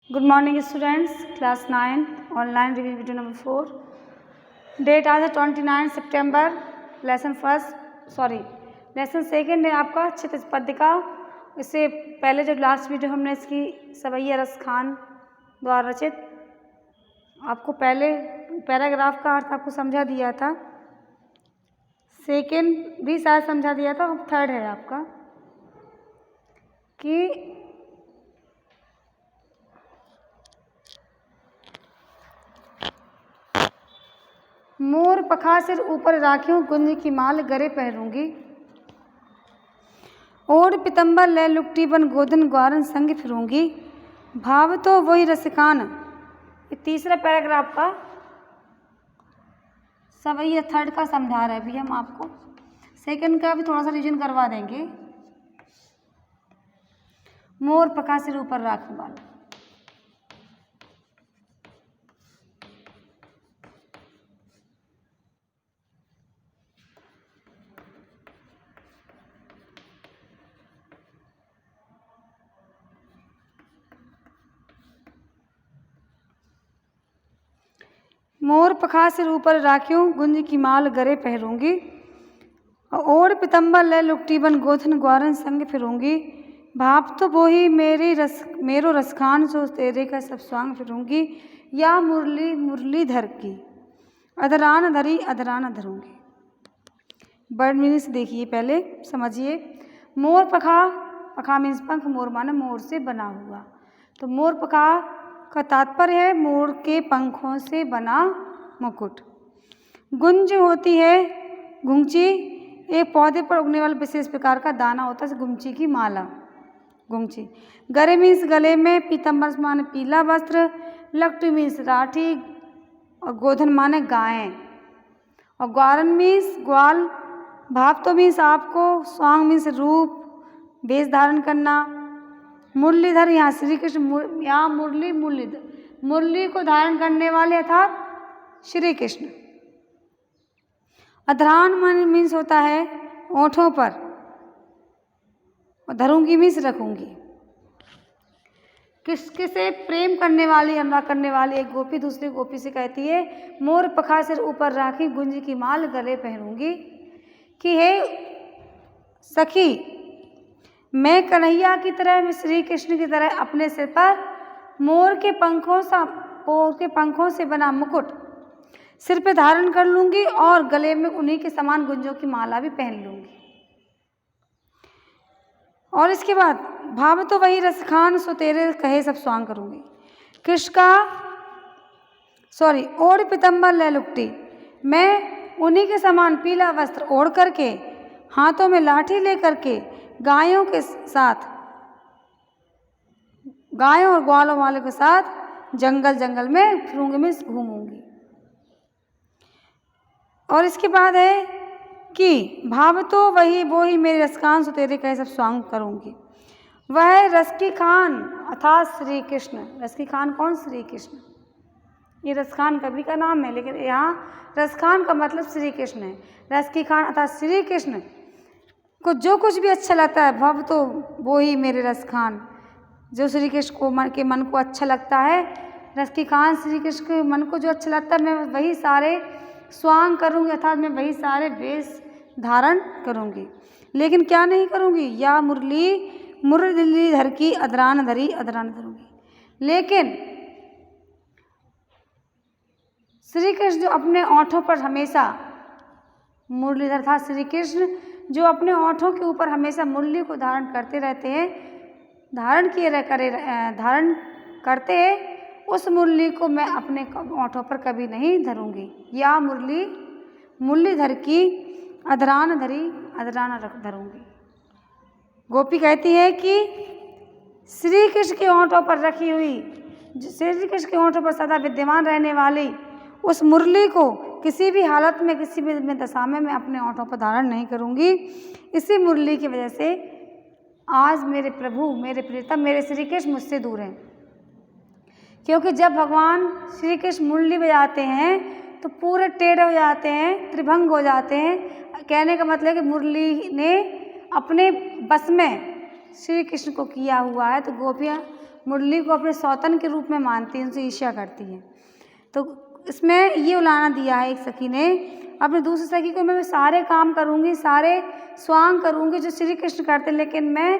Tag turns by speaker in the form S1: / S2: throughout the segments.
S1: Good morning students, class 9 online revision video number 4। Date आज है 29 सितंबर। Lesson second है आपका क्षितिज पद्मिका। इससे पहले जो लास्ट वीडियो हमने इसकी सवैया रस खान द्वारा रचित आपको पहले पैराग्राफ का अर्थ आपको समझा दिया था, सेकेंड भी शायद समझा दिया था, थर्ड है आपका कि मोर पखा सिर ऊपर राखियों गुंज की माल गरे पहरूंगी, ओढ़ पितंबर ले लुकटी बन गोधन ग्वारन संग फिरूंगी, भाव तो वही रसिकान। ये तीसरा पैराग्राफ का सब ये थर्ड का समझा रहे हैं अभी हम आपको। सेकंड का भी थोड़ा सा रिवीजन करवा देंगे। मोर पखा सिर ऊपर राखी वाला मोर पखा सिर ऊपर राखियों गुंज की माल गरे पहरूंगी, ओढ़ पितंबर ले लुकटी बन गोधन ग्वारन संग फिरूंगी, भाप तो बोही मेरो रसखान सो तेरे का सब स्वांग फिरूंगी, या मुरली मुरलीधर की अधरान धरी अधरान धरूंगी। वर्ड मीनिंग्स देखिए, पहले समझिए। मोर पखा, पखा मीन्स पंख, मोर माने मोर से बना हुआ। तो मोर पखा का तात्पर्य है मोर के पंखों से बना मुकुट। गुंज होती है गुंची, एक पौधे पर उगने वाला विशेष प्रकार का दाना होता है, गुंची की माला, गुंची। गरे मीन्स गले में, पीतम्बर माने पीला वस्त्र, लकटी मीन्स राठी, और गोधन माने गायें, और ग्वारन मीन्स ग्वाल, भाव तो मीन्स आपको, स्वांग मीन्स रूप, वेश धारण करना, मुरलीधर यहाँ श्री कृष्ण, यहाँ मुरली मुरलीधर, मुरली को धारण करने वाले अर्थात श्री कृष्ण। अधरान मीन्स होता है ओठों पर, और धरूंगी मीन्स रखूंगी। किसके से प्रेम करने वाली, अनुराग करने वाली एक गोपी दूसरी गोपी से कहती है, मोर पखा सिर ऊपर राखी गुंज की माल गले पहरूंगी, कि हे सखी, मैं कन्हैया की तरह, मैं श्री कृष्ण की तरह अपने सिर पर मोर के पंखों से बना मुकुट सिर पे धारण कर लूंगी, और गले में उन्हीं के समान गुंजों की माला भी पहन लूंगी। और इसके बाद भाव तो वही रसखान सो तेरे कहे सब स्वांग करूंगी। कृष्ण का ओढ़ पितंबर ले लुकटी, मैं उन्हीं के समान पीला वस्त्र ओढ़ करके, हाथों में लाठी लेकर के, गायों के साथ, गायों और ग्वालों वालों के साथ जंगल जंगल में फिरूंगी में घूमूंगी। और इसके बाद है कि भाव तो वही मेरे रसखान सो तेरे कहे सब स्वांग करूंगी। वह रस की खान अर्थात श्री कृष्ण। रस की खान कौन? श्री कृष्ण। ये रसखान कवि का नाम है, लेकिन यहाँ रसखान का मतलब श्री कृष्ण है। रस की खान अर्थात श्री कृष्ण को जो कुछ भी अच्छा लगता है, भव तो वो ही मेरे रसखान, जो श्री कृष्ण को के मन को अच्छा लगता है, रस की खान श्री कृष्ण के मन को जो अच्छा लगता है, मैं वही सारे स्वांग करूँगी, अर्थात मैं वही सारे वेश धारण करूँगी। लेकिन क्या नहीं करूँगी? या मुरलीधर की अधरान धरी अधरान धरूँगी। लेकिन श्री कृष्ण जो अपने ओठों पर हमेशा, मुरलीधर था श्री कृष्ण जो अपने ओठों के ऊपर हमेशा मुरली को धारण करते रहते हैं, धारण करते हैं, उस मुरली को मैं अपने ओठों पर कभी नहीं धरूंगी। या मुरलीधर की अधरान धरी अधरान धरूंगी। गोपी कहती है कि श्री कृष्ण के ओठों पर रखी हुई, श्री कृष्ण के ओठों पर सदा विद्यमान रहने वाली उस मुरली को किसी भी हालत में, किसी भी दशा में मैं अपने ओठों पर धारण नहीं करूंगी। इसी मुरली की वजह से आज मेरे प्रभु, मेरे प्रीतम, मेरे श्री कृष्ण मुझसे दूर हैं। क्योंकि जब भगवान श्री कृष्ण मुरली बजाते हैं तो पूरे टेढ़े हो जाते हैं, त्रिभंग हो जाते हैं। कहने का मतलब है कि मुरली ने अपने बस में श्री कृष्ण को किया हुआ है। तो गोपियाँ मुरली को अपने सौतन के रूप में मानती हैं, उनसे ईर्ष्या करती हैं। तो इसमें ये उलाहना दिया है एक सखी ने अपने दूसरी सखी को, मैं सारे काम करूँगी, सारे स्वांग करूँगी जो श्री कृष्ण करते, लेकिन मैं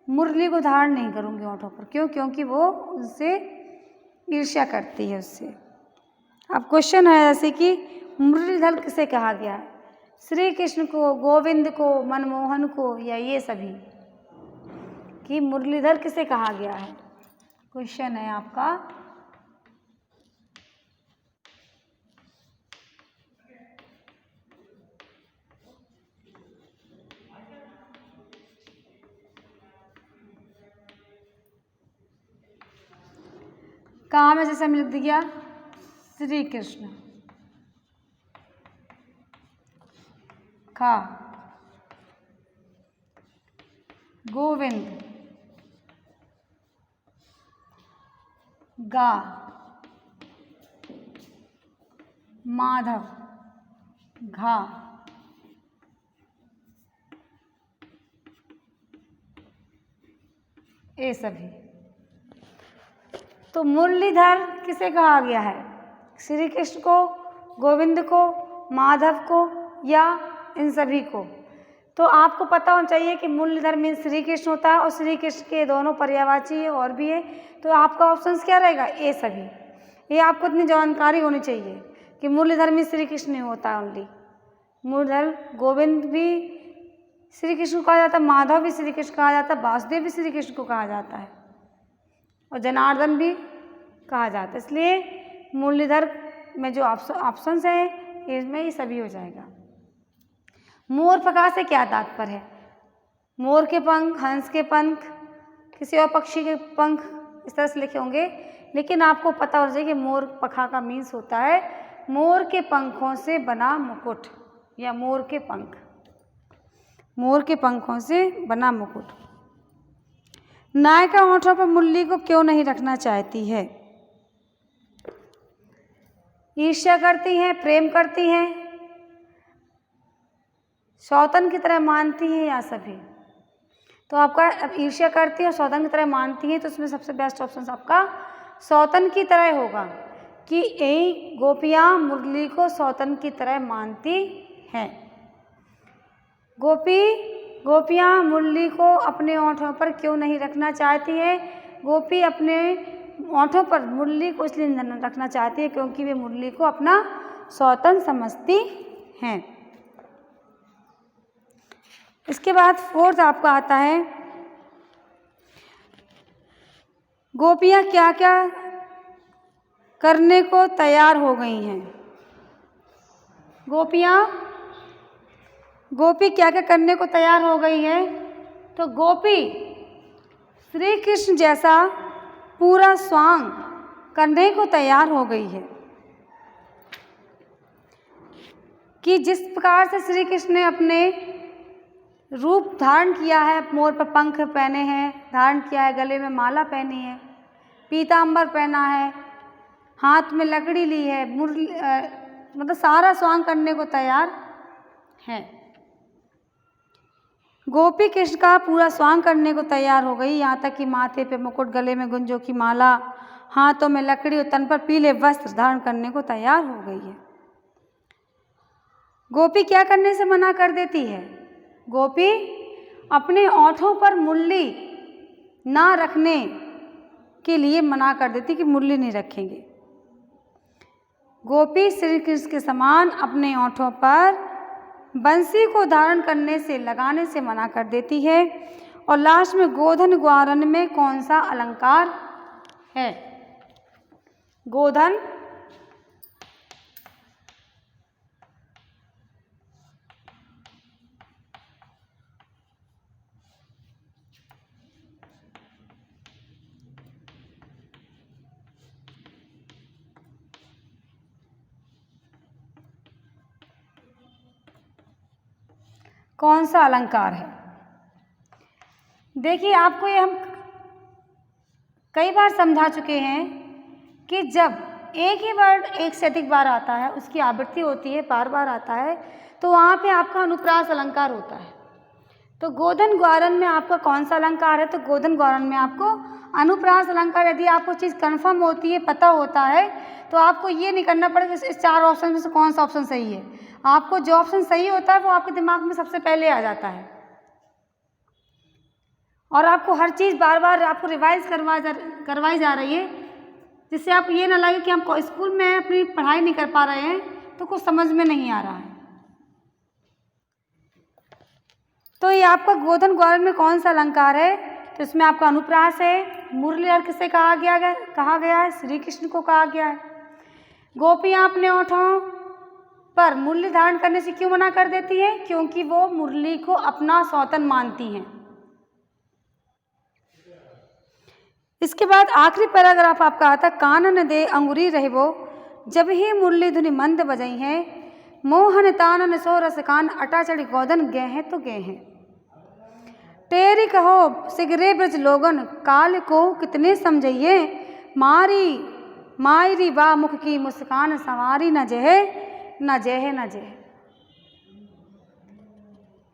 S1: मुरली को धारण नहीं करूँगी ओंठों पर। क्यों? क्योंकि वो उनसे ईर्ष्या करती है उससे। अब क्वेश्चन है जैसे कि मुरलीधर किसे कहा गया है? श्री कृष्ण को, गोविंद को, मनमोहन को, या ये सभी? कि मुरलीधर किसे कहा गया है? क्वेश्चन है आपका। कहाँ में जैसे लिख दिया श्री कृष्ण, खा गोविंद, गा माधव, घा ये सभी। तो मुरलीधर किसे कहा गया है? श्री कृष्ण को, गोविंद को, माधव को, या इन सभी को? तो आपको पता होना चाहिए कि मुरलीधर मीन श्री कृष्ण होता है और श्री कृष्ण के दोनों पर्यायवाची है और भी है। तो आपका ऑप्शन क्या रहेगा? ए सभी। ये आपको इतनी जानकारी होनी चाहिए कि मुरलीधर में श्री कृष्ण नहीं होता ओनली। मुरलीधर गोविंद भी श्री कृष्ण को कहा जाता है, माधव भी श्री कृष्ण कहा जाता है, वासुदेव भी श्री कृष्ण को कहा जाता है और जनार्दन भी कहा जाता है। इसलिए मुरलीधर में जो ऑप्शंस हैं इसमें ये सभी हो जाएगा। मोर प्रकाश से क्या तात्पर्य है? मोर के पंख, हंस के पंख, किसी और पक्षी के पंख, इस तरह से लिखे होंगे, लेकिन आपको पता होना चाहिए कि मोर पखा का मीन्स होता है मोर के पंखों से बना मुकुट या मोर के पंख, मोर के पंखों से बना मुकुट। नायिका होठों पर मुरली को क्यों नहीं रखना चाहती है? ईर्ष्या करती हैं, प्रेम करती हैं, सौतन की तरह मानती हैं, या सभी? तो आपका अब ईर्ष्या करती है और सौतन की तरह मानती हैं, तो इसमें सबसे बेस्ट ऑप्शन आपका सौतन की तरह होगा कि यही गोपियाँ मुरली को सौतन की तरह मानती हैं। गोपियाँ मुरली को अपने ओंठों पर क्यों नहीं रखना चाहती है? गोपी अपने ओंठों पर मुरली को इसलिए नहीं रखना चाहती है क्योंकि वे मुरली को अपना सौतन समझती हैं। इसके बाद फोर्थ आपका आता है, गोपियाँ क्या क्या करने को तैयार हो गई हैं? गोपी क्या क्या करने को तैयार हो गई है? तो गोपी श्री कृष्ण जैसा पूरा स्वांग करने को तैयार हो गई है कि जिस प्रकार से श्री कृष्ण ने अपने रूप धारण किया है, मोर पर पंख पहने हैं, धारण किया है, गले में माला पहनी है, पीतांबर पहना है, हाथ में लकड़ी ली है, मुरली मतलब सारा स्वांग करने को तैयार है। गोपी कृष्ण का पूरा स्वांग करने को तैयार हो गई, यहाँ तक कि माथे पे मुकुट, गले में गुंजों की माला, हाथों में लकड़ी और तन पर पीले वस्त्र धारण करने को तैयार हो गई है। गोपी क्या करने से मना कर देती है? गोपी अपने ओंठों पर मुरली ना रखने के लिए मना कर देती कि मुरली नहीं रखेंगे। गोपी श्री कृष्ण के समान अपने ओंठों पर बंसी को धारण करने से, लगाने से मना कर देती है। और लास्ट में गोधन ग्वारन में कौन सा अलंकार है? गोधन कौन सा अलंकार है? देखिए, आपको ये हम कई बार समझा चुके हैं कि जब एक ही वर्ड एक से अधिक बार आता है, उसकी आवृत्ति होती है, बार बार आता है, तो वहाँ पे आपका अनुप्रास अलंकार होता है। तो गोधन ग्वारन में आपका कौन सा अलंकार है? तो गोधन ग्वारन में आपको अनुप्रास अलंकार। यदि आपको चीज़ कन्फर्म होती है, पता होता है, तो आपको ये नहीं करना पड़ेगा इस 4 ऑप्शन में से कौन सा ऑप्शन सही है। आपको जो ऑप्शन सही होता है वो आपके दिमाग में सबसे पहले आ जाता है, और आपको हर चीज़ बार बार आपको रिवाइज करवाई जा रही है, जिससे आप ये ना लगे कि हम स्कूल में अपनी पढ़ाई नहीं कर पा रहे हैं, तो कुछ समझ में नहीं आ रहा है। तो ये आपका गोधन ग्वारन में कौन सा अलंकार है? तो इसमें आपका अनुप्रास है। मुरलीधर किसे कहा गया है? श्री कृष्ण को कहा गया है। गोपियाँ अपने ओठों पर मुरली धारण करने से क्यों मना कर देती है? क्योंकि वो मुरली को अपना सौतन मानती हैं। इसके बाद आखिरी पैराग्राफ आपका आता है, कानन दे अंगुरी रहबो जब ही मुरली धुनि मंद बजई है, मोहन तानन सो रस कान अटा चढ़ी गोधन गए हैं तो गए हैं। तेरी कहो सिगरे ब्रज लोगन काल को कितने समझइए, मायरी बा मुख की मुस्कान संवारी न जहे।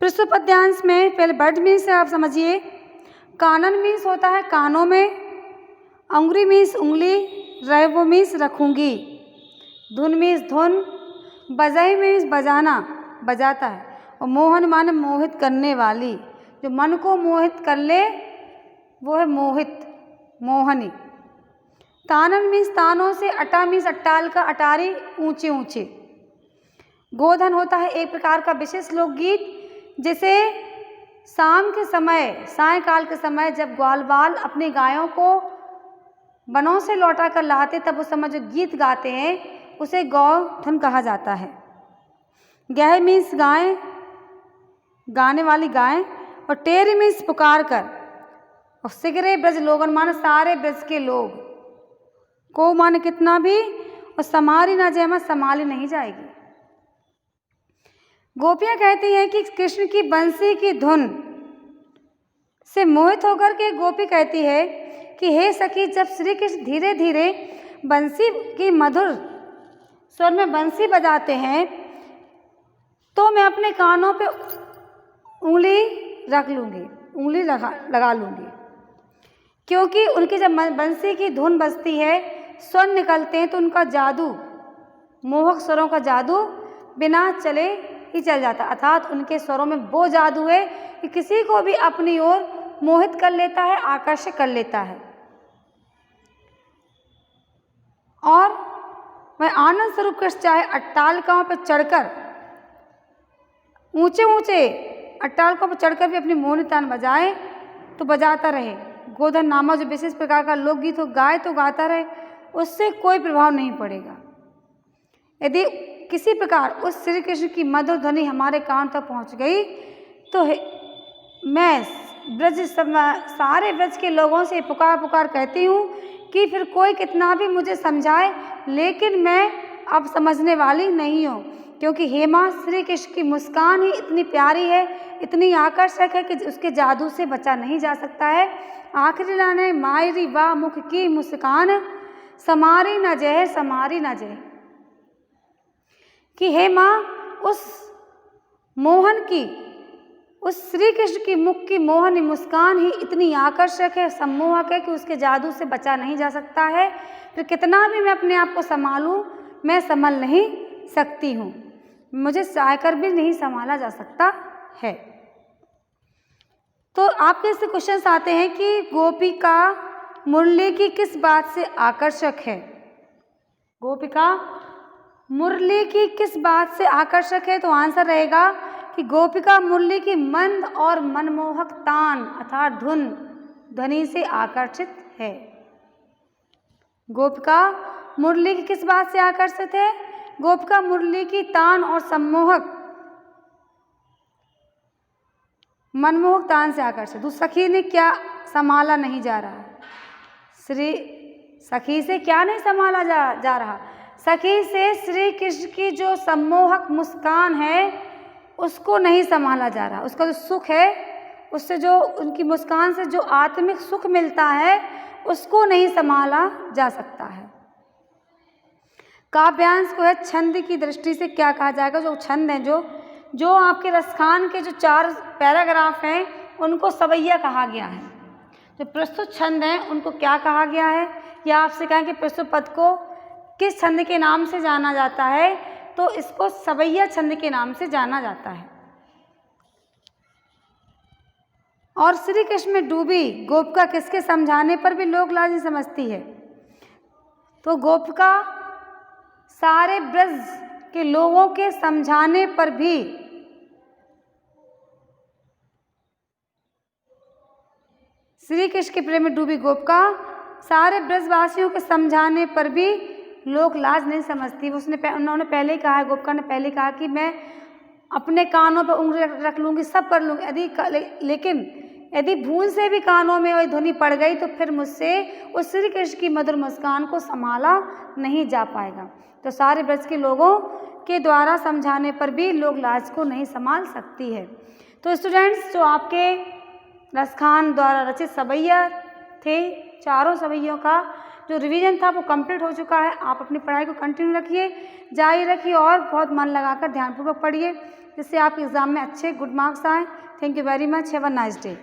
S1: पृष्ठ पद्यांश में पहले वर्ड मीन्स से आप समझिए। कानन मीन्स होता है कानों में, अंगुरी मीन्स उंगली, रहबो मीन्स रखूंगी, धुन मीन्स धुन, बजाई मीन्स बजाना, बजाता है, और मोहन माने मोहित करने वाली, जो मन को मोहित कर ले वो है मोहित, मोहनी। तानन मीन्स तानों से, अटा मीन्स अट्टाल का, अटारी ऊंचे ऊंचे। गोधन होता है एक प्रकार का विशेष लोकगीत, जिसे शाम के समय, सायंकाल के समय जब ग्वालवाल अपनी गायों को वनों से लौटा कर लाते, तब उस समय जो गीत गाते हैं उसे गोधन कहा जाता है। गह मीन्स गाय, गाने वाली गाय, और टेरी मीन्स पुकार कर, और सिगरे ब्रज लोगन माने सारे ब्रज के लोग, को माने कितना भी, और समारी ना जय माने संभाली नहीं जाएगी। गोपियाँ कहती हैं कि कृष्ण की बंसी की धुन से मोहित होकर के गोपी कहती है कि हे सखी, जब श्री कृष्ण धीरे धीरे बंसी की मधुर स्वर में बंसी बजाते हैं, तो मैं अपने कानों पे उंगली रख लूँगी, उंगली लगा लूँगी, क्योंकि उनकी जब बंसी की धुन बजती है, स्वर निकलते हैं, तो उनका जादू, मोहक स्वरों का जादू बिना चले ही चल जाता, अर्थात उनके स्वरों में वो जादू है कि किसी को भी अपनी ओर मोहित कर लेता है, आकर्षित कर लेता है। और वह आनंद स्वरूप कृष्ण चाहे अट्टालिकाओं पर चढ़कर, ऊंचे ऊंचे अट्टालिकाओं पर चढ़कर भी अपनी मोहनी तान बजाए तो बजाता रहे। गोधन नामा जो विशेष प्रकार का लोकगीत हो, गाए तो गाता रहे, उससे कोई प्रभाव नहीं पड़ेगा। यदि किसी प्रकार उस श्री कृष्ण की मधुर ध्वनि हमारे कान तक पहुंच गई, तो मैं सारे ब्रज के लोगों से पुकार कहती हूँ कि फिर कोई कितना भी मुझे समझाए, लेकिन मैं अब समझने वाली नहीं हूँ, क्योंकि हेमा श्री कृष्ण की मुस्कान ही इतनी प्यारी है, इतनी आकर्षक है कि उसके जादू से बचा नहीं जा सकता है। आखिरी लाइन है, मायरी बा मुख की मुस्कान समारी न जय, कि हे माँ, उस मोहन की, उस श्री कृष्ण की मुख की मोहनी मुस्कान ही इतनी आकर्षक है, सम्मोहक है कि उसके जादू से बचा नहीं जा सकता है। फिर कितना भी मैं अपने आप को संभालूं, मैं संभल नहीं सकती हूँ, मुझे चाहकर भी नहीं संभाला जा सकता है। तो आपके इससे क्वेश्चंस आते हैं कि गोपिका मुरली की किस बात से आकर्षक है? गोपिका मुरली की किस बात से आकर्षक है? तो आंसर रहेगा कि गोपिका मुरली की मंद और मनमोहक तान अर्थात धुन ध्वनि से आकर्षित है। गोपिका मुरली की किस बात से आकर्षित है? गोपिका मुरली की तान और सम्मोहक मनमोहक तान से आकर्षित। तो सखी ने क्या संभाला नहीं जा रहा? सखी से क्या नहीं संभाला जा रहा? सखी से श्री कृष्ण की जो सम्मोहक मुस्कान है उसको नहीं संभाला जा रहा। उसका जो सुख है, उससे जो उनकी मुस्कान से जो आत्मिक सुख मिलता है, उसको नहीं संभाला जा सकता है। काव्यांश को है छंद की दृष्टि से क्या कहा जाएगा? जो छंद है, जो जो आपके रसखान के जो 4 पैराग्राफ हैं उनको सवैया कहा गया है। जो प्रस्तुत छंद हैं उनको क्या कहा गया है, या आपसे कहें कि प्रस्तुत पद को किस छंद के नाम से जाना जाता है, तो इसको सवैया छंद के नाम से जाना जाता है। और श्री कृष्ण में डूबी गोपिका किसके समझाने पर भी लोक लाज नहीं समझती है, तो गोपिका सारे ब्रज के लोगों के समझाने पर भी श्री कृष्ण के प्रेम में डूबी गोपिका सारे ब्रजवासियों के समझाने पर भी लोक लाज नहीं समझती। उन्होंने पहले ही कहा है, गोपिका ने पहले कहा कि मैं अपने कानों पर उंगली रख लूँगी, सब कर लूँगी, लेकिन यदि भूल से भी कानों में वही ध्वनि पड़ गई तो फिर मुझसे उस श्री कृष्ण की मधुर मुस्कान को संभाला नहीं जा पाएगा। तो सारे ब्रज के लोगों के द्वारा समझाने पर भी लोक लाज को नहीं संभाल सकती है। तो स्टूडेंट्स, जो आपके रसखान द्वारा रचित सवैया थे, चारों सवैयों का जो रिवीजन था वो कंप्लीट हो चुका है। आप अपनी पढ़ाई को कंटिन्यू रखिए, जारी रखिए और बहुत मन लगाकर ध्यानपूर्वक पढ़िए, जिससे आपके एग्ज़ाम में अच्छे गुड मार्क्स आएँ। Thank you very much. Have a nice day.